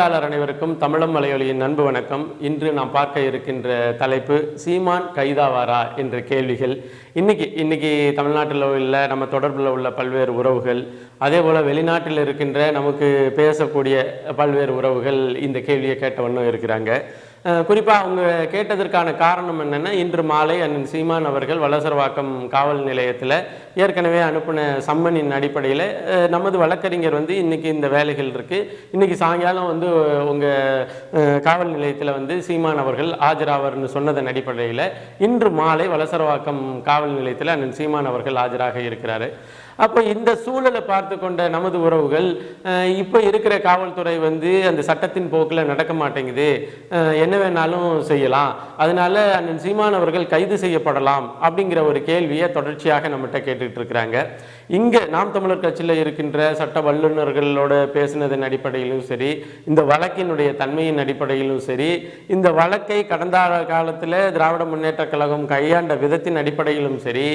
பார்வையாளர் அனைவருக்கும் தமிழம் மலையொலியின் அன்பு வணக்கம். இன்று நாம் பார்க்க இருக்கின்ற தலைப்பு சீமான் கைதாவாரா என்ற கேள்விகள். இன்னைக்கு தமிழ்நாட்டில் உள்ள நம்ம தொடர்பில் உள்ள பல்வேறு உறவுகள், அதே போல் வெளிநாட்டில் இருக்கின்ற நமக்கு பேசக்கூடிய பல்வேறு உறவுகள் இந்த கேள்வியை கேட்ட வண்ணம் இருக்கிறாங்க. குறிப்பாக அவங்க கேட்டதற்கான காரணம் என்னென்னா, இன்று மாலை அண்ணன் சீமான் அவர்கள் வலசரவாக்கம் காவல் நிலையத்தில் ஏற்கனவே அனுப்பின சம்மனின் அடிப்படையில் நமது வழக்கறிஞர் இன்றைக்கி இந்த வேலைகள் இருக்குது, இன்றைக்கி சாயங்காலம் உங்கள் காவல் நிலையத்தில் சீமான் அவர்கள் ஆஜராவர்னு சொன்னதன் அடிப்படையில் இன்று மாலை வலசரவாக்கம் காவல் நிலையத்தில் அண்ணன் சீமான் அவர்கள் ஆஜராக இருக்கிறாரு. அப்போ இந்த சூழலை பார்த்து கொண்ட நமது உறவுகள், இப்போ இருக்கிற காவல்துறை அந்த சட்டத்தின் போக்கில் நடக்க மாட்டேங்குது, என்ன வேணாலும் செய்யலாம், அதனால அண்ணன் சீமான் அவர்கள் கைது செய்யப்படலாம் அப்படிங்கிற ஒரு கேள்வியை தொடர்ச்சியாக நம்மகிட்ட கேட்டுக்கிட்டு இருக்கிறாங்க. இங்கே நாம் தமிழர் கட்சியில் இருக்கின்ற சட்ட வல்லுநர்களோட பேசினதன் அடிப்படையிலும் சரி, இந்த வழக்கினுடைய தன்மையின் அடிப்படையிலும் சரி, இந்த வழக்கை கடந்த காலத்தில் திராவிட முன்னேற்ற கழகம் கையாண்ட விதத்தின் அடிப்படையிலும் சரி,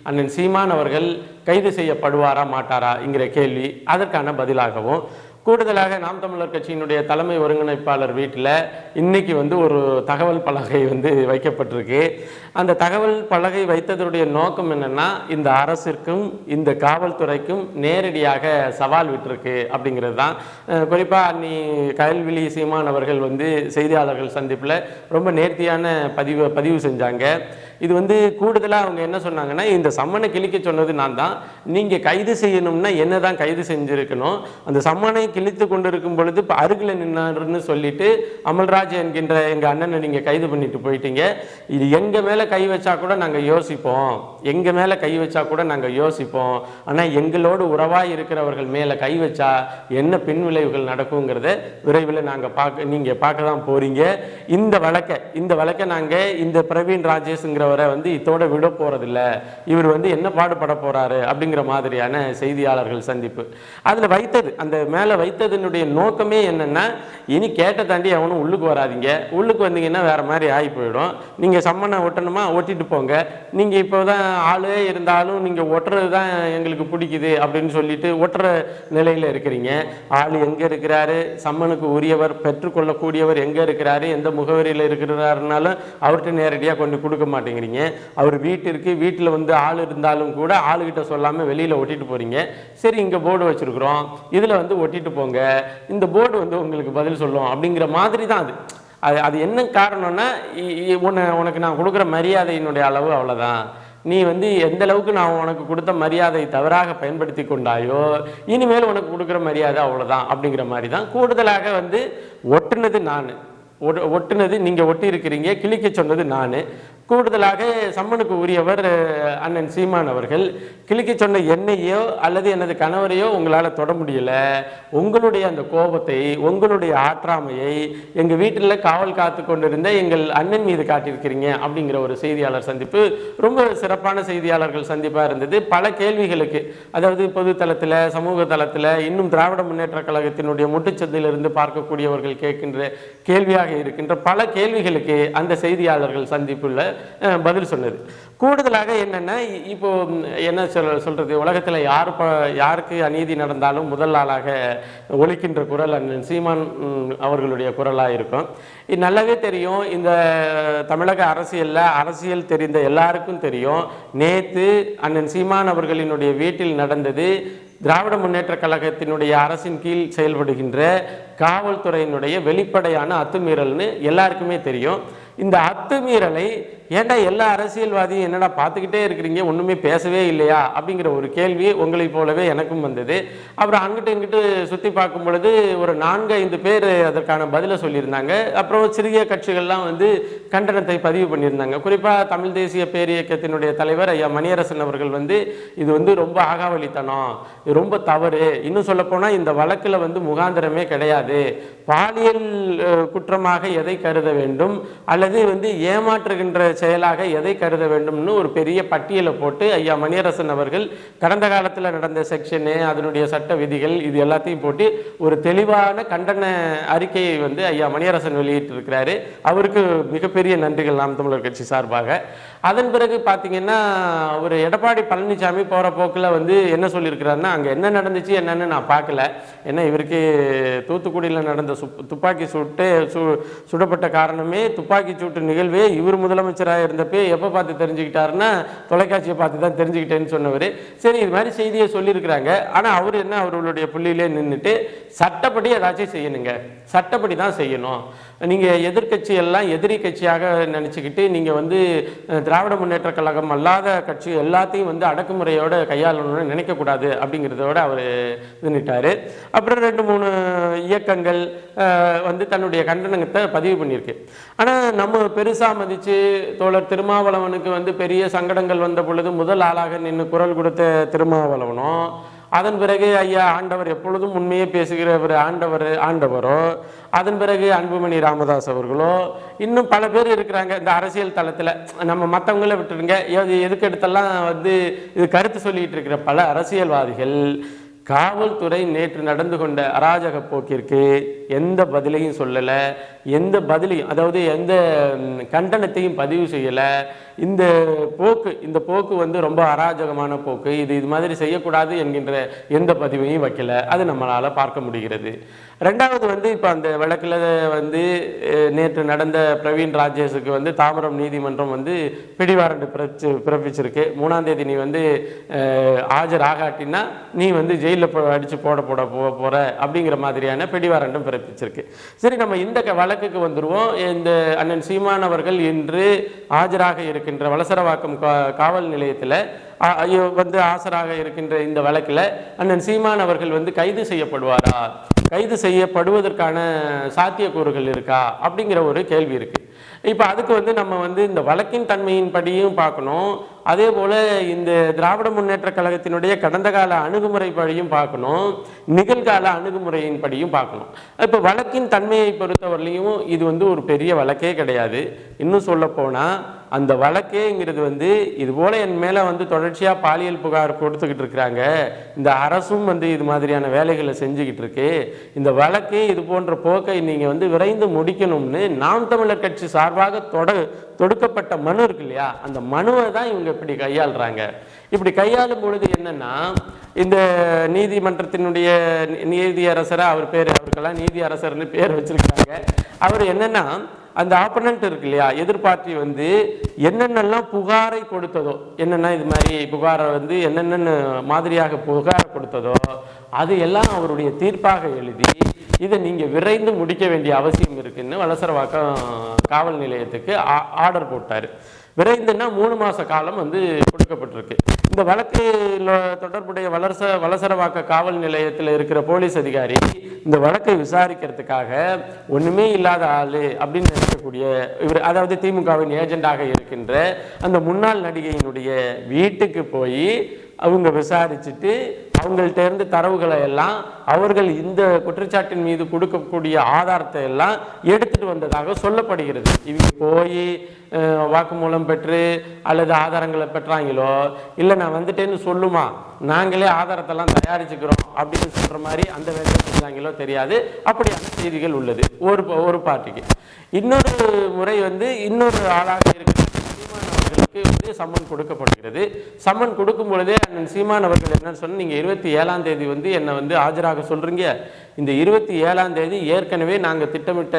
அண்ணன் சீமான் அவர்கள் கைது செய்யப்படுவாரா மாட்டாரா என்கிற கேள்வி, அதற்கான பதிலாகவும் கூடுதலாக நாம் தமிழர் கட்சியினுடைய தலைமை ஒருங்கிணைப்பாளர் வீட்டில் இன்னைக்கு ஒரு தகவல் பலகை வைக்கப்பட்டிருக்கு. அந்த தகவல் பலகை வைத்ததனுடைய நோக்கம் என்னென்னா, இந்த அரசிற்கும் இந்த காவல்துறைக்கும் நேரடியாக சவால் விட்டுருக்கு அப்படிங்கிறது தான். குறிப்பாக அன்னி கயல்விழி சீமான் அவர்கள் செய்தியாளர்கள் சந்திப்பில் ரொம்ப நேர்த்தியான பதிவு செஞ்சாங்க. இது கூடுதலாக அவங்க என்ன சொன்னாங்கன்னா, இந்த சம்மனை கிழிக்க சொன்னது நான் தான், நீங்கள் கைது செய்யணும்னா என்ன தான் கைது செஞ்சுருக்கணும், அந்த சம்மனை கிழித்து கொண்டு இருக்கும் பொழுது இப்போ அருகில் நின்னாருன்னு சொல்லிட்டு அமல்ராஜ் என்கின்ற எங்கள் அண்ணனை நீங்கள் கைது பண்ணிட்டு போயிட்டீங்க, இது எங்கள் மேலே கை வச்சா கூட நாங்கள் யோசிப்போம், எங்கள் மேலே கை வச்சா கூட நாங்கள் யோசிப்போம், ஆனால் எங்களோடு உறவாக இருக்கிறவர்கள் மேலே கை வச்சா என்ன பின் விளைவுகள் நடக்குங்கிறத விரைவில் நீங்கள் பார்க்க தான் போகிறீங்க. இந்த வழக்கை நாங்கள் இந்த பிரவீன் ராஜேஷ்ங்கிற இதோட விட போறதில்ல, இவர் என்ன பாடுபட போறாரு அப்படிங்கிற மாதிரியான செய்தியாளர்கள் சந்திப்பு. அதுல அந்த மேல வைத்ததனுடைய நோக்கமே என்னன்னா, இனி கேட்ட தாண்டி அவனும் உள்ளுக்கு வராதிங்க, உள்ளுக்கு வந்தீங்கன்னா வேற மாதிரி ஆகி போயிடும், நீங்க சம்மனை ஒட்டணுமா ஒட்டிட்டு போங்க, நீங்க இப்போதான் ஆளே இருந்தாலும் நீங்க ஒட்டுறது தான் எங்களுக்கு பிடிக்குது அப்படின்னு சொல்லிட்டு ஒட்டுற நிலையில இருக்கிறீங்க. ஆள் எங்க இருக்கிறாரு, சம்மனுக்கு உரியவர் பெற்றுக்கொள்ளக்கூடியவர் எங்க இருக்கிறாரு, எந்த முகவரியில் இருக்கிறாருனாலும் அவர்கிட்ட நேரடியாக கொண்டு கொடுக்க மாட்டேங்க. அவர் வீட்டில் ஆள் இருந்தாலும் கூட ஆளுகிட்ட சொல்லாம வெளியில ஒட்டிட்டு போறீங்க. சரி, இங்க போர்டு வச்சிருக்கிறோம், இதுல ஒட்டிட்டு போங்க, இந்த போர்டு உங்களுக்கு பதில் சொல்லும் அப்படிங்கிற மாதிரி தான் அது என்ன காரணம்னா, உனக்கு நான் கொடுக்குற மரியாதையினுடைய அளவு அவ்வளவுதான், நீ எந்த அளவுக்கு நான் உனக்கு கொடுத்த மரியாதை தவறாக பயன்படுத்தி கொண்டாயோ இனிமேல் உனக்கு கொடுக்குற மரியாதை அவ்வளவுதான் அப்படிங்கிற மாதிரி தான். கூடுதலாக ஒட்டுனது நான், ஒட்டுனது நீங்கள் ஒட்டி இருக்கிறீங்க, கிழிக்க சொன்னது நான். கூடுதலாக சம்மனுக்கு உரியவர் அண்ணன் சீமான் அவர்கள், கிழிக்க சொன்ன என்னையோ அல்லது எனது கணவரையோ உங்களால் தொட முடியலை, உங்களுடைய அந்த கோபத்தை, உங்களுடைய ஆற்றாமையை எங்கள் வீட்டில் காவல் காத்து கொண்டிருந்த எங்கள் அண்ணன் மீது காட்டியிருக்கிறீங்க அப்படிங்கிற ஒரு செய்தியாளர் சந்திப்பு ரொம்ப சிறப்பான செய்தியாளர்கள் சந்திப்பாக இருந்தது. பல கேள்விகளுக்கு, அதாவது பொது தளத்தில், சமூக தளத்தில், இன்னும் திராவிட முன்னேற்ற கழகத்தினுடைய முட்டுச்சந்திலிருந்து பார்க்கக்கூடியவர்கள் கேட்கின்ற கேள்வியாக இருக்கின்ற பல கேள்விகளுக்கு அந்த செய்தியாளர்கள் சந்திப்புள்ள பதில் சொன்னது. கூடுதலாக என்னன்னா, இப்போ என்ன சொல்றது, உலகத்தில் யாருக்கு அநீதி நடந்தாலும் முதல் ஆளாக ஒலிக்கின்ற குரல் அண்ணன் சீமான் அவர்களுடைய குரலாக இருக்கும். இது நல்லாவே தெரியும். இந்த தமிழக அரசியல் தெரிந்த எல்லாருக்கும் தெரியும், நேற்று அண்ணன் சீமான் அவர்களினுடைய வீட்டில் நடந்தது திராவிட முன்னேற்ற கழகத்தினுடைய அரசின் கீழ் செயல்படுகின்ற காவல்துறையினுடைய வெளிப்படையான அத்துமீறல்னு எல்லாருக்குமே தெரியும். இந்த அத்துமீறலை ஏன்டா எல்லா அரசியல்வாதியும் என்னடா பார்த்துக்கிட்டே இருக்கிறீங்க, ஒன்றுமே பேசவே இல்லையா அப்படிங்கிற ஒரு கேள்வி உங்களை போலவே எனக்கும் வந்தது. அப்புறம் அங்கிட்டு இங்கிட்டு சுற்றி பார்க்கும் பொழுது ஒரு 4-5 பேர் அதற்கான பதிலை சொல்லியிருந்தாங்க. அப்புறம் சிறிய கட்சிகள்லாம் கண்டனத்தை பதிவு பண்ணியிருந்தாங்க. குறிப்பாக தமிழ் தேசிய பேரியக்கத்தினுடைய தலைவர் ஐயா மணியரசன் அவர்கள் இது ரொம்ப ஆகாவளித்தனம், இது ரொம்ப தவறு, இன்னும் சொல்லப்போனால் இந்த வழக்கில் முகாந்திரமே கிடையாது, பாலியல் குற்றமாக எதை கருத வேண்டும் அல்லது ஏமாற்றுகின்ற செயலாக எதை கருத வேண்டும்னு ஒரு பெரிய பட்டியலை போட்டு ஐயா மணியரசன் அவர்கள் கடந்த காலத்தில் நடந்த செக்ஷனு, அதனுடைய சட்ட விதிகள், இது எல்லாத்தையும் போட்டு ஒரு தெளிவான கண்டன அறிக்கையை வந்து ஐயா மணியரசன் வெளியிட்டிருக்கிறாரு. அவருக்கு மிகப்பெரிய நன்றிகள் நாம் தமிழர் கட்சி சார்பாக. அதன் பிறகு பார்த்தீங்கன்னா ஒரு எடப்பாடி பழனிசாமி போகிற போக்கில் வந்து என்ன சொல்லியிருக்கிறாருன்னா, அங்கே என்ன நடந்துச்சு என்னன்னு நான் பார்க்கல, ஏன்னா இவருக்கு தூத்துக்குடியில் நடந்த துப்பாக்கி சுடப்பட்ட காரணமே துப்பாக்கி சூட்டு நிகழ்வே இவர் முதலமைச்சராக இருந்தப்போ எப்போ பார்த்து தெரிஞ்சுக்கிட்டாருன்னா தொலைக்காட்சியை பார்த்து தான் தெரிஞ்சுக்கிட்டேன்னு சொன்னவர். சரி, இது மாதிரி செய்தியை சொல்லியிருக்கிறாங்க. ஆனால் அவர் என்ன, அவர்களுடைய புள்ளியிலே நின்றுட்டு சட்டப்படி ஏதாச்சும் செய்யணுங்க, சட்டப்படி தான் செய்யணும். நீங்கள் எதிர்கட்சி எல்லாம் எதிரி கட்சியாக நினச்சிக்கிட்டு நீங்கள் வந்து திராவிட முன்னேற்ற கழகம் அல்லாத கட்சி எல்லாத்தையும் வந்து அடக்குமுறையோடு கையாளணும்னு நினைக்கக்கூடாது அப்படிங்கிறதோட அவர் நின்றுட்டார். அப்புறம் 2-3 இயக்கங்கள் வந்து தன்னுடைய கண்டனத்தை பதிவு பண்ணியிருக்கு. ஆனால் நம்ம பெருசாக மதித்து தோழர் திருமாவளவனுக்கு வந்து பெரிய சங்கடங்கள் வந்த பொழுது முதல் ஆளாக நின்று குரல் கொடுத்த திருமாவளவனும், அதன் பிறகு ஐயா ஆண்டவர் எப்பொழுதும் உண்மையே பேசுகிறவர் ஆண்டவரோ, அதன் பிறகு அன்புமணி ராமதாஸ் அவர்களோ, இன்னும் பல பேர் இருக்கிறாங்க இந்த அரசியல் தளத்தில். நம்ம மற்றவங்கள விட்டுருங்க, எதுக்கு எடுத்தெல்லாம் வந்து இது கருத்து சொல்லிட்டு இருக்கிற பல அரசியல்வாதிகள் காவல்துறை நேற்று நடந்து கொண்ட அராஜக போக்கிற்கு எந்த பதிலையும் சொல்லலை, எந்த பதிலையும், அதாவது எந்த கண்டனத்தையும் பதிவு செய்யலை. இந்த போக்கு வந்து ரொம்ப அராஜகமான போக்கு, இது மாதிரி செய்யக்கூடாது என்கின்ற எந்த பதிவையும் வைக்கல. அது நம்மளால் பார்க்க முடிகிறது. ரெண்டாவது வந்து இப்போ அந்த வழக்கில் வந்து நேற்று நடந்த பிரவீன் ராஜேஷுக்கு வந்து தாம்பரம் நீதிமன்றம் வந்து பிடிவாரண்டு பிறப்பிச்சிருக்கு. 3ஆம் தேதி நீ வந்து ஆஜர் ஆகாட்டினா நீ வந்து ஜெயிலில் அடித்து போகிற அப்படிங்கிற மாதிரியான பிடிவாரண்டும் பிறப்பிச்சிருக்கு. சரி, நம்ம இந்த வழக்குக்கு வந்துடுவோம். இந்த அண்ணன் சீமான் அவர்கள் இன்று ஆஜராக இருக்கின்ற வலசரவாக்கம் காவல் நிலையத்தில் வந்து ஆஜராக இருக்கின்ற இந்த வழக்கில் அண்ணன் சீமான் அவர்கள் வந்து கைது செய்யப்படுவாரா, கைது செய்யப்படுவதற்கான சாத்தியக்கூறுகள் இருக்கா அப்படிங்கிற ஒரு கேள்வி இருக்குது. இப்போ அதுக்கு வந்து நம்ம வந்து இந்த வழக்கின் தன்மையின் படியும் பார்க்கணும், அதே போல் இந்த திராவிட முன்னேற்ற கழகத்தினுடைய கடந்த கால அணுகுமுறை படியும் பார்க்கணும், நிகழ்கால அணுகுமுறையின் படியும் பார்க்கணும். இப்போ வழக்கின் தன்மையை பொறுத்தவரையிலையும் இது வந்து ஒரு பெரிய வழக்கே கிடையாது. இன்னும் சொல்லப்போனால் அந்த வழக்கேங்கிறது வந்து இது போல் என் மேலே வந்து தொடர்ச்சியாக பாலியல் புகார் கொடுத்துக்கிட்டு இருக்கிறாங்க, இந்த அரசும் வந்து இது மாதிரியான வேலைகளை செஞ்சுக்கிட்டு இருக்கு, இந்த வழக்கு இது போன்ற போக்கை நீங்கள் வந்து விரைந்து முடிக்கணும்னு நாம் தமிழர் கட்சி சார்பாக தொடுக்கப்பட்ட மனு இருக்கு இல்லையா, அந்த மனுவை தான் இவங்க இப்படி கையாளுறாங்க. இப்படி கையாளும் பொழுது என்னன்னா, இந்த நீதிமன்றத்தினுடைய நீதியரசரை அவருக்கெல்லாம் நீதியரசர்னு பேர் வச்சிருக்காங்க. அவர் என்னன்னா, அந்த ஆப்பனண்ட் இருக்கு இல்லையா, எதிர்பார்ட்டி வந்து என்னென்னலாம் புகாரை கொடுத்ததோ, என்னென்னா இது மாதிரி புகாரை வந்து என்னென்ன மாதிரியாக புகார் கொடுத்ததோ அது எல்லாம் அவருடைய தீர்ப்பாக எழுதி இதை நீங்கள் விரைந்து முடிக்க வேண்டிய அவசியம் இருக்குன்னு வலசரவாக்கம் காவல் நிலையத்துக்கு ஆர்டர் போட்டார். விரைந்துன்னா 3 மாத காலம் வந்து கொடுக்கப்பட்டிருக்கு. இந்த வழக்கில் தொடர்புடைய வலசரவாக்க காவல் நிலையத்தில் இருக்கிற போலீஸ் அதிகாரி இந்த வழக்கை விசாரிக்கிறதுக்காக ஒன்றுமே இல்லாத ஆள் அப்படின்னு நினைக்கக்கூடிய இவர், அதாவது திமுகவின் ஏஜெண்டாக இருக்கின்ற அந்த முன்னாள் நடிகையினுடைய வீட்டுக்கு போய் அவங்க விசாரிச்சுட்டு அவங்கள்ட்ட இருந்து தரவுகளை எல்லாம் அவர்கள் இந்த குற்றச்சாட்டின் மீது கொடுக்கக்கூடிய ஆதாரத்தை எல்லாம் எடுத்துட்டு வந்ததாக சொல்லப்படுகிறது. இவங்க போய் வாக்குமூலம் பெற்று அல்லது ஆதாரங்களை பெற்றாங்களோ இல்லை நான் வந்துட்டேன்னு சொல்லுமா நாங்களே ஆதாரத்தெல்லாம் தயாரிச்சுக்கிறோம் அப்படின்னு சொல்கிற மாதிரி அந்த வேலையை செஞ்சாங்களோ தெரியாது. அப்படியான செய்திகள் உள்ளது ஒரு பார்ட்டிக்கு. இன்னொரு முறை வந்து இன்னொரு ஆளாக இருக்கிற சீமான் அவர்களுக்கு வந்து சம்மன் கொடுக்கப்படுகிறது. சம்மன் கொடுக்கும் பொழுதே அண்ணன் சீமான் அவர்கள் என்ன சொன்ன, நீங்கள் 27ஆம் தேதி வந்து என்னை வந்து ஆஜராக சொல்கிறீங்க, இந்த 27ஆம் தேதி ஏற்கனவே நாங்கள் திட்டமிட்ட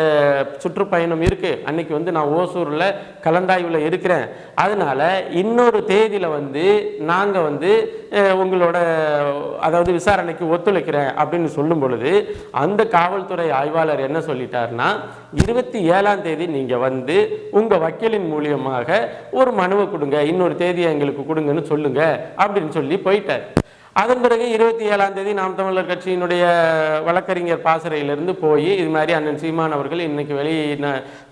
சுற்றுப்பயணம் இருக்குது, அன்னைக்கு வந்து நான் ஓசூரில் கலந்தாய்வில் இருக்கிறேன், அதனால் இன்னொரு தேதியில் வந்து நாங்கள் வந்து உங்களோட அதாவது விசாரணைக்கு ஒத்துழைக்கிறேன் அப்படின்னு சொல்லும் பொழுது அந்த காவல்துறை ஆய்வாளர் என்ன சொல்லிட்டாருன்னா, 27ஆம் தேதி நீங்கள் வந்து உங்கள் வக்கீலின் மூலியமாக ஒரு மனுவை கொடுங்க, இன்னொரு தேதியை எங்களுக்கு கொடுங்கன்னு சொல்லுங்க அப்படின்னு சொல்லி போயிட்டார். அதன் பிறகு 27ஆம் தேதி நாம் தமிழர் கட்சியினுடைய வழக்கறிஞர் பாசறையிலிருந்து போய் இது மாதிரி அண்ணன் சீமான் அவர்கள் இன்னைக்கு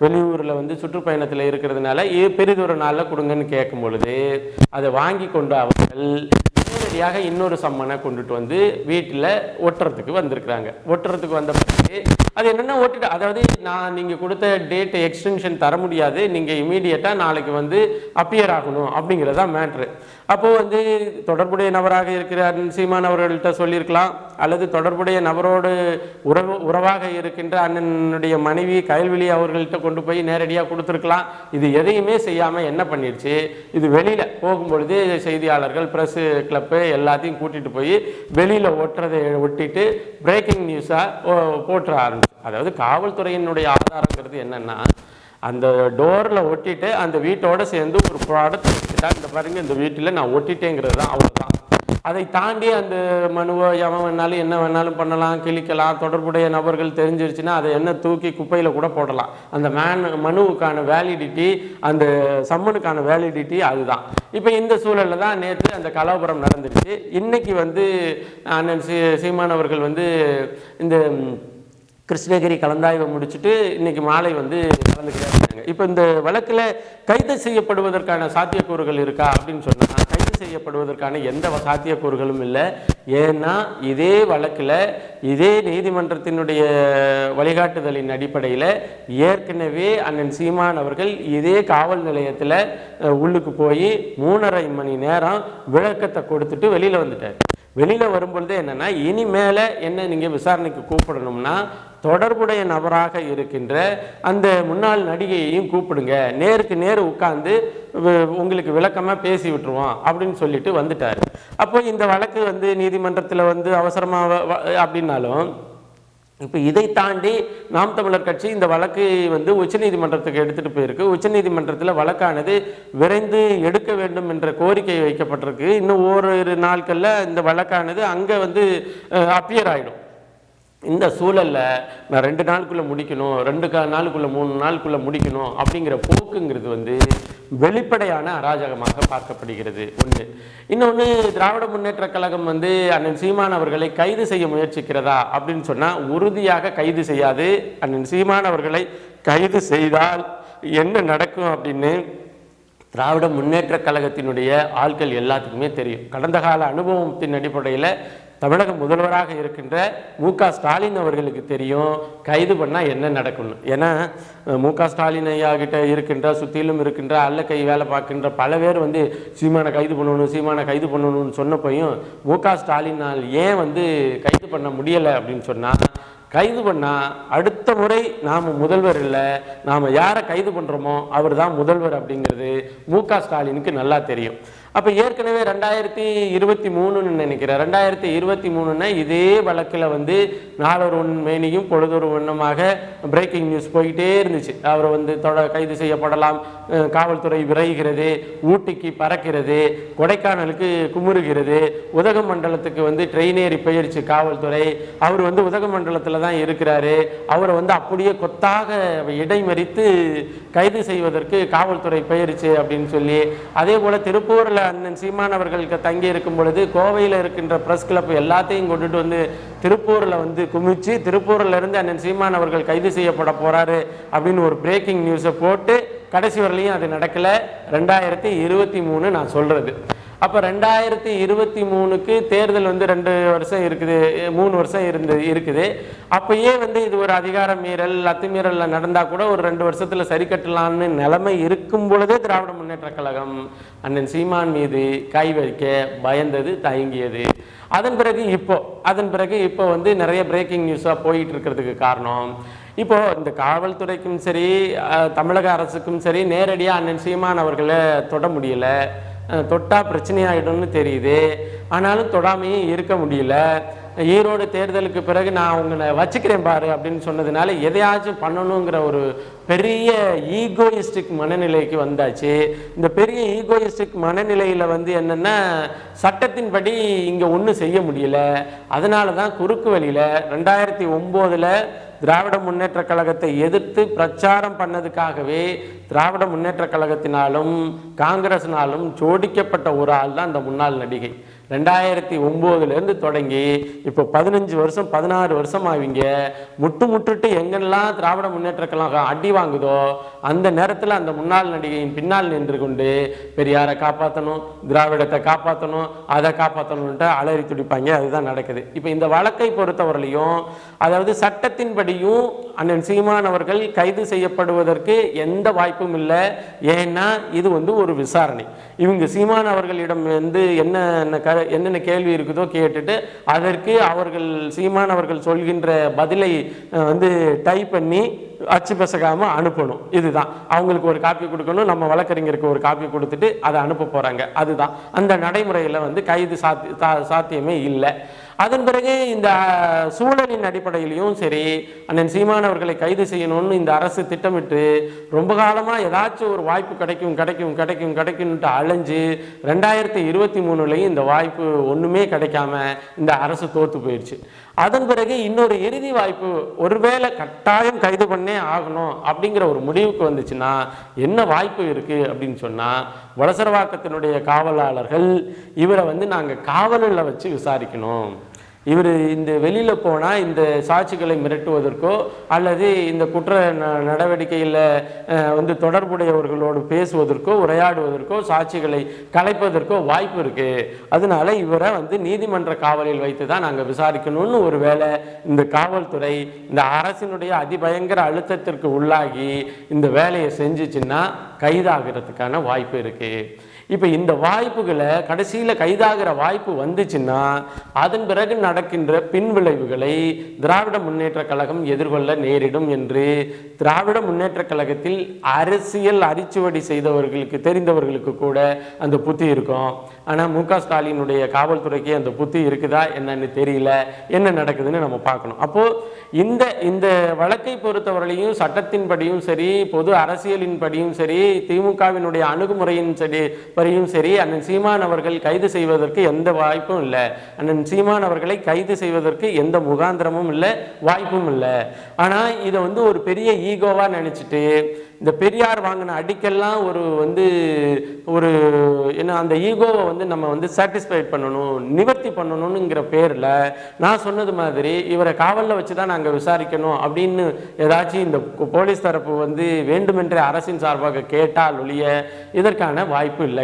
வெளியூரில் வந்து சுற்றுப்பயணத்தில் இருக்கிறதுனால பெரிதொரு நாளில் கொடுங்கன்னு கேட்கும் பொழுது அதை வாங்கி கொண்டு அவர்கள் நேரடியாக இன்னொரு சம்மனை கொண்டுட்டு வந்து வீட்டில் ஒட்டுறதுக்கு வந்திருக்கிறாங்க. ஒட்டுறதுக்கு வந்த பிறகு அது என்னென்னா ஓட்டிட்டு, அதாவது நான் நீங்கள் கொடுத்த டேட் எக்ஸ்டென்ஷன் தர முடியாது, நீங்கள் இமீடியட்டாக நாளைக்கு வந்து அப்பியர் ஆகணும் அப்படிங்கிறதா மேட்ரு. அப்போது வந்து தொடர்புடைய நபராக இருக்கிற அண்ணன் சீமான் அவர்கள்ட்ட சொல்லியிருக்கலாம், அல்லது தொடர்புடைய நபரோடு உறவாக இருக்கின்ற அண்ணனுடைய மனைவி கயல்விழி அவர்கள்ட்ட கொண்டு போய் நேரடியாக கொடுத்துருக்கலாம். இது எதையுமே செய்யாமல் என்ன பண்ணிடுச்சு, இது வெளியில் போகும்பொழுது செய்தியாளர்கள், ப்ரெஸ்ஸு கிளப்பு எல்லாத்தையும் கூட்டிகிட்டு போய் வெளியில் ஒட்டிட்டு பிரேக்கிங் நியூஸாக போட்டுற ஆரம்பிச்சு. அதாவது காவல்துறையினுடைய ஆதாரங்கிறது என்னென்னா, அந்த டோரில் ஒட்டிட்டு அந்த வீட்டோடு சேர்ந்து ஒரு ப்ராடக்ட் வச்சுட்டா, இந்த பாருங்க இந்த வீட்டில் நான் ஒட்டிட்டேங்கிறது தான், அவ்வளோதான். அதை தாண்டி அந்த மனுவை எவன் வேணாலும் என்ன வேணாலும் பண்ணலாம், கிழிக்கலாம். தொடர்புடைய நபர்கள் தெரிஞ்சிருச்சுன்னா அதை என்ன தூக்கி குப்பையில் கூட போடலாம். அந்த மனுவுக்கான வேலிடிட்டி, அந்த சம்மனுக்கான வேலிடிட்டி அதுதான். இப்போ இந்த சூழலில் தான் நேற்று அந்த கலவரம் நடந்துருச்சு. இன்றைக்கி வந்து அண்ணன் சீமான் அவர்கள் வந்து இந்த கிருஷ்ணகிரி கலந்தாய்வை முடிச்சுட்டு இன்றைக்கி மாலை வந்து கலந்துக்கிறாங்க. இப்போ இந்த வழக்கில் கைது செய்யப்படுவதற்கான சாத்தியக்கூறுகள் இருக்கா அப்படின்னு சொன்னால், கைது செய்யப்படுவதற்கான எந்த சாத்தியக்கூறுகளும் இல்லை. ஏன்னா இதே வழக்கில் இதே நீதிமன்றத்தினுடைய வழிகாட்டுதலின் அடிப்படையில் ஏற்கனவே அண்ணன் சீமான் அவர்கள் இதே காவல் நிலையத்தில் உள்ளுக்கு போய் 3.5 மணி நேரம் விளக்கத்தை கொடுத்துட்டு வெளியில் வந்துட்டார். வெளியில் வரும்பொழுது என்னென்னா, இனிமேல் என்ன நீங்கள் விசாரணைக்கு கூப்பிடணும்னா தொடர்புடைய நபராக இருக்கின்ற அந்த முன்னாள் நடிகையையும் கூப்பிடுங்க, நேருக்கு நேர் உட்கார்ந்து உங்களுக்கு விளக்கமாக பேசி விட்டுருவோம் அப்படின்னு சொல்லிட்டு வந்துட்டார். அப்போ இந்த வழக்கு வந்து நீதிமன்றத்தில் வந்து அவசரமாக அப்படின்னாலும், இப்போ இதை தாண்டி நாம் தமிழர் கட்சி இந்த வழக்கு வந்து உச்சநீதிமன்றத்துக்கு எடுத்துகிட்டு போயிருக்கு. உச்சநீதிமன்றத்தில் வழக்கானது விரைந்து எடுக்க வேண்டும் என்ற கோரிக்கை வைக்கப்பட்டிருக்கு. இன்னும் ஓரிரு நாட்களில் இந்த வழக்கானது அங்கே வந்து அப்பியர் ஆகிடும். இந்த சூழலில் நான் 2 நாளுக்குள்ளே முடிக்கணும், 2 நாளுக்குள்ளே 3 நாளுக்குள்ளே முடிக்கணும் அப்படிங்கிற போக்குங்கிறது வந்து வெளிப்படையான அராஜகமாக பார்க்கப்படுகிறது. ஒன்று. இன்னொன்று, திராவிட முன்னேற்ற கழகம் வந்து அண்ணன் சீமான் அவர்களை கைது செய்ய முயற்சிக்கிறதா அப்படின்னு சொன்னால் உறுதியாக கைது செய்யாது. அண்ணன் சீமான் அவர்களை கைது செய்தால் என்ன நடக்கும் அப்படின்னு திராவிட முன்னேற்ற கழகத்தினுடைய ஆட்கள் எல்லாத்துக்குமே தெரியும். கடந்த கால அனுபவத்தின் அடிப்படையில் தமிழக முதல்வராக இருக்கின்ற மு.க. ஸ்டாலின் அவர்களுக்கு தெரியும் கைது பண்ணால் என்ன நடக்கும்னு. ஏன்னா மு.க. ஸ்டாலின் ஐயா கிட்ட இருக்கின்ற சுற்றிலும் இருக்கின்ற அல்ல கை வேலை பார்க்கின்ற பல பேர் வந்து சீமானை கைது பண்ணணும்னு சொன்னப்பையும் மு.க. ஸ்டாலினால் ஏன் வந்து கைது பண்ண முடியலை அப்படின்னு சொன்னால், கைது பண்ணால் அடுத்த முறை நாம் முதல்வர் இல்லை, நாம் யாரை கைது பண்ணுறோமோ அவர் தான் முதல்வர் அப்படிங்கிறது மு.க. ஸ்டாலினுக்கு நல்லா தெரியும். அப்போ ஏற்கனவே 2023 நினைக்கிறேன், 2023 இதே வழக்கில் வந்து நாளொரு மேனியும் பொழுதொரு வண்ணமாக பிரேக்கிங் நியூஸ் போயிட்டே இருந்துச்சு. அவர் வந்து கைது செய்யப்படலாம், காவல்துறை விரைகிறது, ஊட்டிக்கு பறக்கிறது, கொடைக்கானலுக்கு குமுறுகிறது, உதகமண்டலத்துக்கு வந்து ட்ரெயின் ஏறி போயிடுச்சு காவல்துறை, அவர் வந்து உதகமண்டலத்தில் தான் இருக்கிறாரு, அவரை வந்து அப்படியே கொத்தாக இடைமறித்து கைது செய்வதற்கு காவல்துறை போயிடுச்சு அப்படின்னு சொல்லி, அதே போல் திருப்பூரில் அண்ணன் சீமான் அவர்களுக்கு தங்கி இருக்கும் பொழுது கோவையில் இருக்கின்ற பிரஸ் கிளப் எல்லாத்தையும் கொண்டுட்டு வந்து திருப்பூரில் வந்து குமிச்சு, திருப்பூரில் இருந்து அண்ணன் சீமான் அவர்கள் கைது செய்யப்பட போறாரு அப்படின்னு ஒரு பிரேக்கிங் நியூஸை போட்டு கடைசி வரலையும் அது நடக்கலை. 2023 நான் சொல்றது. அப்போ 2023க்கு தேர்தல் வந்து 2 வருஷம் இருக்குது, 3 வருஷம் இருக்குது. அப்பயே வந்து இது ஒரு அதிகார மீறல், அத்துமீறலில் நடந்தால் கூட ஒரு 2 வருஷத்தில் சரி கட்டலான்னு நிலைமை இருக்கும் பொழுதே திராவிட முன்னேற்ற கழகம் அண்ணன் சீமான் மீது கை வைக்க பயந்தது, தயங்கியது. அதன் பிறகு இப்போ வந்து நிறைய பிரேக்கிங் நியூஸாக போயிட்டு இருக்கிறதுக்கு காரணம், இப்போ இந்த காவல்துறைக்கும் சரி தமிழக அரசுக்கும் சரி நேரடியாக அண்ணன் சீமான் அவர்களை தொட முடியலை. தொட்டால் பிரச்சனையாயிடும்னு தெரியுது, ஆனாலும் தொடாமையும் இருக்க முடியல. ஈரோடு தேர்தலுக்கு பிறகு நான் உங்களை வச்சுக்கிறேன் பாரு அப்படின்னு சொன்னதுனால எதையாச்சும் பண்ணணுங்கிற ஒரு பெரிய ஈகோயிஸ்டிக் மனநிலைக்கு வந்தாச்சு. இந்த பெரிய ஈகோயிஸ்டிக் மனநிலையில் வந்து என்னென்னா, சட்டத்தின்படி இங்கே ஒன்றும் செய்ய முடியல. அதனால தான் குறுக்கு வழியில் 2009 திராவிட முன்னேற்ற கழகத்தை எதிர்த்து பிரச்சாரம் பண்ணதுக்காகவே திராவிட முன்னேற்ற கழகத்தினாலும் காங்கிரஸினாலும் ஜோடிக்கப்பட்ட ஒரு ஆள் தான் இந்த முன்னாள் நடிகை. 2009 தொடங்கி இப்போ 15 வருஷம் 16 வருஷம் அவங்க முட்டுட்டு எங்கெல்லாம் திராவிட முன்னேற்ற கழகம் அடி வாங்குதோ அந்த நேரத்தில் அந்த முன்னாள் நடிகையின் பின்னால் நின்று கொண்டு பெரியாரை காப்பாற்றணும், திராவிடத்தை காப்பாற்றணும், அதை காப்பாற்றணும்ட்டு அலறி துடிப்பாங்க. அதுதான் நடக்குது. இப்போ இந்த வழக்கை பொறுத்தவரையிலையும் அதாவது சட்டத்தின்படியும் அண்ணன் சீமான் அவர்கள் கைது செய்யப்படுவதற்கு எந்த வாய்ப்பும் இல்லை. ஏன்னா இது ஒரு விசாரணை. இவங்க சீமான் அவர்களிடம் என்னென்ன கேள்வி இருக்குதோ கேட்டுட்டு அதற்கு அவர்கள் சீமான் அவர்கள் சொல்கின்ற பதிலை டைப் பண்ணி அச்சு பசகாம அனுப்பணும். இதுதான் அவங்களுக்கு ஒரு காப்பி கொடுக்கணும், நம்ம வழக்கறிஞருக்கு ஒரு காப்பி கொடுத்துட்டு அதை அனுப்ப போறாங்க. அதுதான் அந்த நடைமுறையில் கைது சாத்தியமே இல்லை. அதன் பிறகு இந்த சூழலின் அடிப்படையிலையும் சரி, அண்ணன் சீமான் அவர்களை கைது செய்யணும்னு இந்த அரசு திட்டமிட்டு ரொம்ப காலமாக ஏதாச்சும் ஒரு வாய்ப்பு கிடைக்கும்ட்டு அலைஞ்சு 2023 இந்த வாய்ப்பு ஒன்றுமே கிடைக்காம இந்த அரசு தோற்று போயிடுச்சு. அதன் பிறகு இன்னொரு இறுதி வாய்ப்பு, ஒருவேளை கட்டாயம் கைது பண்ணே ஆகணும் அப்படிங்கிற ஒரு முடிவுக்கு வந்துச்சுன்னா என்ன வாய்ப்பு இருக்கு அப்படின்னு சொன்னா, வலசரவாக்கத்தினுடைய காவலாளர்கள் இவரை நாங்கள் காவலில் வச்சு விசாரிக்கணும். இவர் இந்த வெளியில் போனால் இந்த சாட்சிகளை மிரட்டுவதற்கோ அல்லது இந்த குற்ற நடவடிக்கையில் தொடர்புடையவர்களோடு பேசுவதற்கோ உரையாடுவதற்கோ சாட்சிகளை கலைப்பதற்கோ வாய்ப்பு இருக்குது. அதனால இவரை நீதிமன்ற காவலில் வைத்து தான் நாங்கள் விசாரிக்கணும்னு ஒரு வேளை இந்த காவல்துறை இந்த அரசினுடைய அதிபயங்கர அழுத்தத்திற்கு உள்ளாகி இந்த வேலையை செஞ்சிச்சுன்னா கைதாகிறதுக்கான வாய்ப்பு இருக்குது. இப்போ இந்த வாய்ப்புகளை கடைசியில் கைதாகிற வாய்ப்பு வந்துச்சுன்னா அதன் பிறகு நடக்கின்ற பின்விளைவுகளை திராவிட முன்னேற்ற கழகம் எதிர்கொள்ள நேரிடும் என்று திராவிட முன்னேற்ற கழகத்தில் அரசியல் அரிச்சுவடி செய்தவர்களுக்கு தெரிந்தவர்களுக்கு கூட அந்த புத்தி இருக்கும். ஆனால் மு.க. ஸ்டாலினுடைய காவல்துறைக்கு அந்த புத்தி இருக்குதா என்னன்னு தெரியல. என்ன நடக்குதுன்னு நம்ம பார்க்கணும். அப்போ இந்த வழக்கை பொறுத்தவரையிலையும் சட்டத்தின்படியும் சரி, பொது அரசியலின்படியும் சரி, திமுகவினுடைய அணுகுமுறையின் படியும் சரி, அண்ணன் சீமான் அவர்கள் கைது செய்வதற்கு எந்த வாய்ப்பும் இல்லை. அண்ணன் சீமான் அவர்களை கைது செய்வதற்கு எந்த முகாந்திரமும் இல்லை, வாய்ப்பும் இல்லை. ஆனால் இதை ஒரு பெரிய ஈகோவா நினைச்சிட்டு இந்த பெரியார் வாங்கின அடிக்கெல்லாம் ஒரு அந்த ஈகோவை நம்ம சாட்டிஸ்ஃபைட் பண்ணணும், நிவர்த்தி பண்ணணும்ங்கிற பேரில் நான் சொன்னது மாதிரி இவரை காவலில் வச்சு தான் நாங்கள் விசாரிக்கணும் அப்படின்னு ஏதாச்சும் இந்த போலீஸ் தரப்பு வேண்டுமென்றே அரசின் சார்பாக கேட்டால் ஒழிய இதற்கான வாய்ப்பு இல்லை.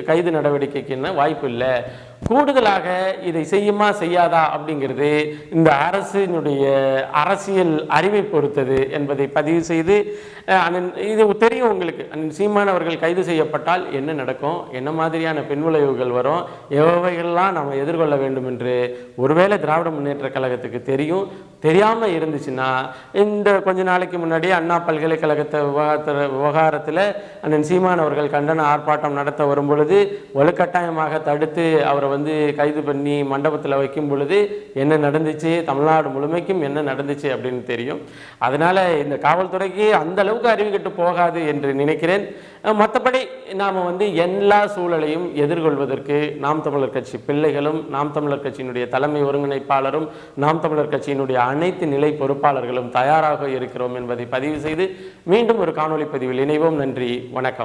கைது நடவடிக்கைக்கு வாய்ப்பு இல்லை. கூடுதலாக இதை செய்யுமா செய்யாதா அப்படிங்கிறது இந்த அரசினுடைய அரசியல் அறிவை பொறுத்தது என்பதை பதிவு செய்து, இது தெரியும் உங்களுக்கு, சீமான் அவர்கள் கைது செய்யப்பட்டால் என்ன நடக்கும், என்ன மாதிரியான பின்விளைவுகள் வரும், எவைகள்லாம் நாம் எதிர்கொள்ள வேண்டும் என்று ஒருவேளை திராவிட முன்னேற்ற கழகத்துக்கு தெரியும். தெரியாமல் இருந்துச்சுன்னா இந்த கொஞ்ச நாளைக்கு முன்னாடி அண்ணா பல்கலைக்கழகத்தை விவகாரத்தில் அண்ணன் சீமான் அவர்கள் கண்டன ஆர்ப்பாட்டம் நடத்த வரும் பொழுது வலுக்கட்டாயமாக தடுத்து அவரை கைது பண்ணி மண்டபத்தில் வைக்கும் பொழுது என்ன நடந்துச்சு, தமிழ்நாடு முழுமைக்கும் என்ன நடந்துச்சு அப்படின்னு தெரியும். அதனால இந்த காவல்துறைக்கு அந்த அளவுக்கு அறிவுகட்டு போகாது என்று நினைக்கிறேன். மற்றபடி நாம் எல்லா சூழலையும் எதிர்கொள்வதற்கு நாம் தமிழர் கட்சி பிள்ளைகளும், நாம் தமிழர் கட்சியினுடைய தலைமை ஒருங்கிணைப்பாளரும், நாம் தமிழர் கட்சியினுடைய அனைத்து நிலை பொறுப்பாளர்களும் தயாராக இருக்கிறோம் என்பதை பதிவு செய்து மீண்டும் ஒரு காணொலி பதிவில் இணைவோம். நன்றி, வணக்கம்.